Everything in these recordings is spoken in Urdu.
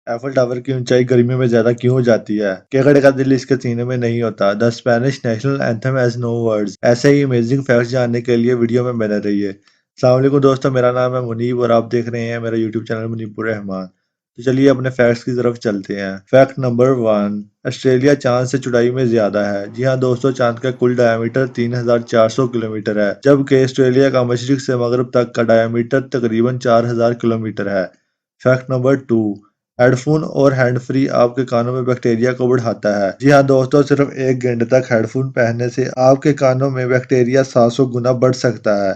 ایفل ٹاور کی اونچائی گرمیوں میں زیادہ کیوں ہو جاتی ہے؟ کیکڑے کا دل اس کے سینے میں نہیں ہوتا. The Spanish national anthem has no words. ایسے ہی امیزنگ فیکٹس جاننے کے لیے ویڈیو میں بنے رہیے. السلام علیکم دوستو، میرا نام ہے منیب اور آپ دیکھ رہے ہیں میرا یوٹیوب چینل منیب الرحمان. تو چلیے اپنے فیکٹس کی طرف چلتے ہیں. فیکٹ نمبر 1، آسٹریلیا چاند سے چوڑائی میں زیادہ ہے. جی ہاں دوستو، چاند کا کل ڈایامیٹر 3400 کلومیٹر ہے، جبکہ آسٹریلیا کا مشرق سے مغرب تک کا ڈایامیٹر تقریباً 4000 کلومیٹر ہے. فیکٹ نمبر 2، ہیڈ فون اور ہینڈ فری آپ کے کانوں میں بیکٹیریا کو بڑھاتا ہے. جی ہاں دوستو، صرف 1 گھنٹے تک ہیڈ فون پہننے سے آپ کے کانوں میں بیکٹیریا 700 گنا بڑھ سکتا ہے.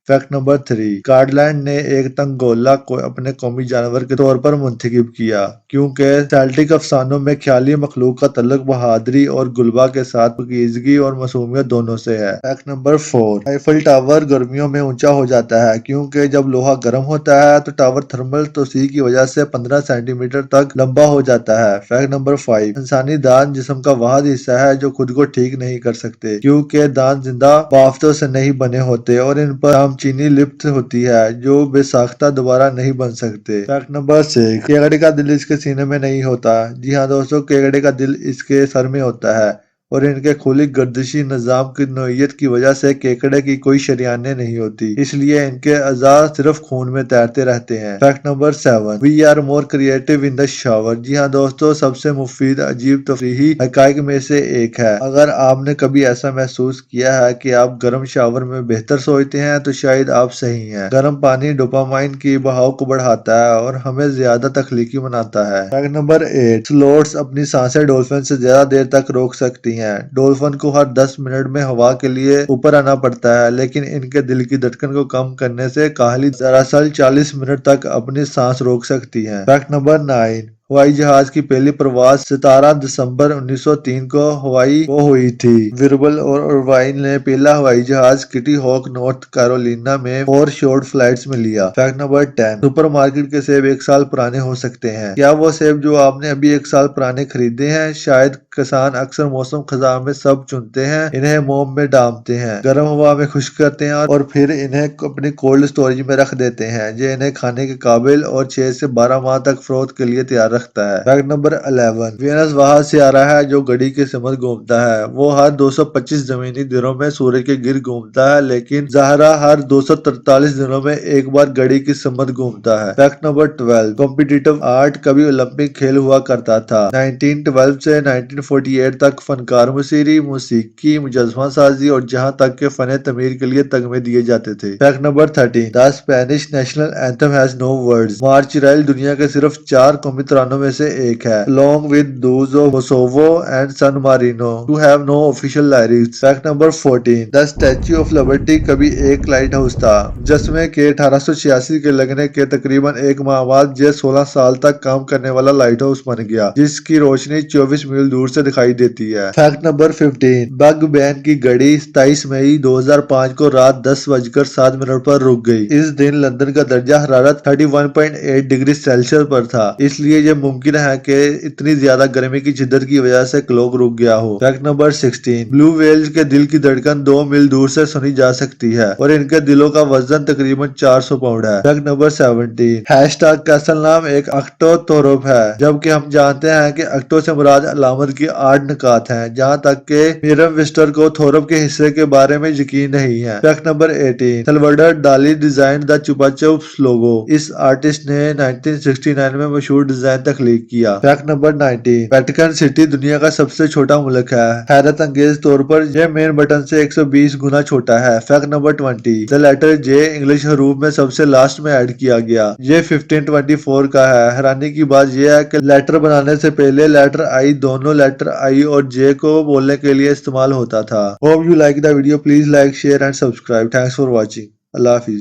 فیکٹ نمبر 3، اسکاٹ لینڈ نے ایک تنگولا کو اپنے قومی جانور کے طور پر منتخب کیا کیونکہ سیلٹک افسانوں میں خیالی مخلوق کا تعلق بہادری اور غلبہ کے ساتھ پاکیزگی اور معصومیت دونوں سے ہے. فیکٹ نمبر 4، ایفل ٹاور گرمیوں میں اونچا ہو جاتا ہے کیونکہ جب لوہا گرم ہوتا ہے تو ٹاور تھرمل توسیع کی وجہ سے 15 سینٹی میٹر تک لمبا ہو جاتا ہے. فیکٹ نمبر 5، انسانی دانت جسم کا واحد حصہ ہے جو خود کو ٹھیک نہیں کر سکتے کیونکہ دانت زندہ بافتوں سے نہیں بنے ہوتے اور ان پر چینی لپت ہوتی ہے جو بے ساختہ دوبارہ نہیں بن سکتے. فیکٹ نمبر 6، کیکڑے کا دل اس کے سینے میں نہیں ہوتا. جی ہاں دوستو، کیکڑے کا دل اس کے سر میں ہوتا ہے اور ان کے کھلی گردشی نظام کی نوعیت کی وجہ سے کیکڑے کی کوئی شریانیں نہیں ہوتی، اس لیے ان کے اعضاء صرف خون میں تیرتے رہتے ہیں. Fact number 7، we are more creative in the shower. جی ہاں دوستو، سب سے مفید عجیب تفریحی حقائق میں سے ایک ہے. اگر آپ نے کبھی ایسا محسوس کیا ہے کہ آپ گرم شاور میں بہتر سوچتے ہیں تو شاید آپ صحیح ہیں. گرم پانی ڈوپامائن کی بہاؤ کو بڑھاتا ہے اور ہمیں زیادہ تخلیقی بناتا ہے. فیکٹ نمبر 8، سلوٹس اپنی سانسیں ڈولفن سے زیادہ دیر تک روک سکتی ہیں. ڈولفن کو ہر 10 منٹ میں ہوا کے لیے اوپر آنا پڑتا ہے، لیکن ان کے دل کی دھڑکن کو کم کرنے سے کاہلی دراصل 40 منٹ تک اپنی سانس روک سکتی ہے. فیکٹ نمبر 9، ہوائی جہاز کی پہلی پرواز 17 دسمبر 1903 کو ہوائی کو ہوئی تھی. وربل اور اروائن نے پہلا ہوائی جہاز کٹی ہوک نارتھ کیرولینا میں 4 شارٹ فلائٹس میں لیا. فیکٹ نمبر 10، سپر مارکیٹ کے سیب 1 سال پرانے ہو سکتے ہیں. کیا وہ سیب جو آپ نے ابھی 1 سال پرانے خریدے ہیں؟ شاید. کسان اکثر موسم خزاں میں سب چنتے ہیں، انہیں موم میں ڈالتے ہیں، گرم ہوا میں خشک کرتے ہیں اور پھر انہیں اپنی کولڈ سٹوریج میں رکھ دیتے ہیں جو انہیں کھانے کے قابل اور 6 سے 12 ماہ تک فروخت کے لیے تیار رکھتا ہے. فیکٹ نمبر 11، وینس واحد سیارہ ہے جو گھڑی کی سمت گھومتا ہے. وہ ہر 225 زمینی دنوں میں سورج کے گرد گھومتا ہے، لیکن زہرہ ہر 243 دنوں میں ایک بار گھڑی کی سمت گھومتا ہے. فیکٹ نمبر 12، کمپٹیٹو آرٹ کبھی اولمپک کھیل ہوا کرتا تھا. 1912 سے 1948 تک فنکار مصری، موسیقی، مجسمہ سازی اور جہاں تک کہ فن تعمیر کے لیے تمغے دیے جاتے تھے. Fact number 13، the Spanish national anthem has no words. March دنیا کے صرف 4 قومی ترانوں میں سے ایک ہے along with those of Kosovo and San Marino to have no official lyrics. Fact number 14، the statute of Liberty کبھی ایک لائٹ ہاؤس تھا جسمے کے 1886 کے لگنے کے تقریباً 1 ماہ بعد یہ 16 سال تک کام کرنے والا لائٹ ہاؤس بن گیا جس کی روشنی 24 میل دور سے دکھائی دیتی ہے. فیکٹ نمبر 15، بگ بین کی گھڑی 27 مئی 2005 کو رات 10:07 پر رک گئی. اس دن لندن کا درجہ حرارت 31.8 ڈگری سیلسیس پر تھا، اس لیے یہ ممکن ہے کہ اتنی زیادہ گرمی کی شدت کی وجہ سے کلوک رک گیا ہو. فیکٹ نمبر 16، بلو ویلز کے دل کی دھڑکن 2 میل دور سے سنی جا سکتی ہے اور ان کے دلوں کا وزن تقریباً 400 پاؤنڈ ہے. فیکٹ نمبر 17، ہیش ٹیگ کا اصل نام ایک اکٹوتورپ ہے جبکہ ہم جانتے ہیں کہ اکٹو سے مراد علامت کی 8 نکات ہیں، جہاں تک کہ میرم ویسٹر کو تھورپ کے حصے کے بارے میں یقین نہیں ہے. Fact number 18، Salvador Dali design the Chupa Chups logo. اس آرٹسٹ نے 1969 میں مشہور ڈیزائن تخلیق کیا. فیکٹ نمبر 19، ویٹیکن سٹی دنیا کا سب سے چھوٹا ملک ہے. حیرت انگیز طور پر یہ مین بٹن سے 120 گنا چھوٹا ہے. فیکٹ نمبر 20، دا لیٹر جے انگلش حروف میں سب سے لاسٹ میں ایڈ کیا گیا. یہ 1524 کا ہے. حیرانی کی بات یہ ہے کہ لیٹر بنانے سے پہلے لیٹر آئی دونوں لیٹر آئی اور جے کو بولنے کے لیے استعمال ہوتا تھا. Hope you like the video. Please like, share and subscribe. Thanks for watching. اللہ حافظ.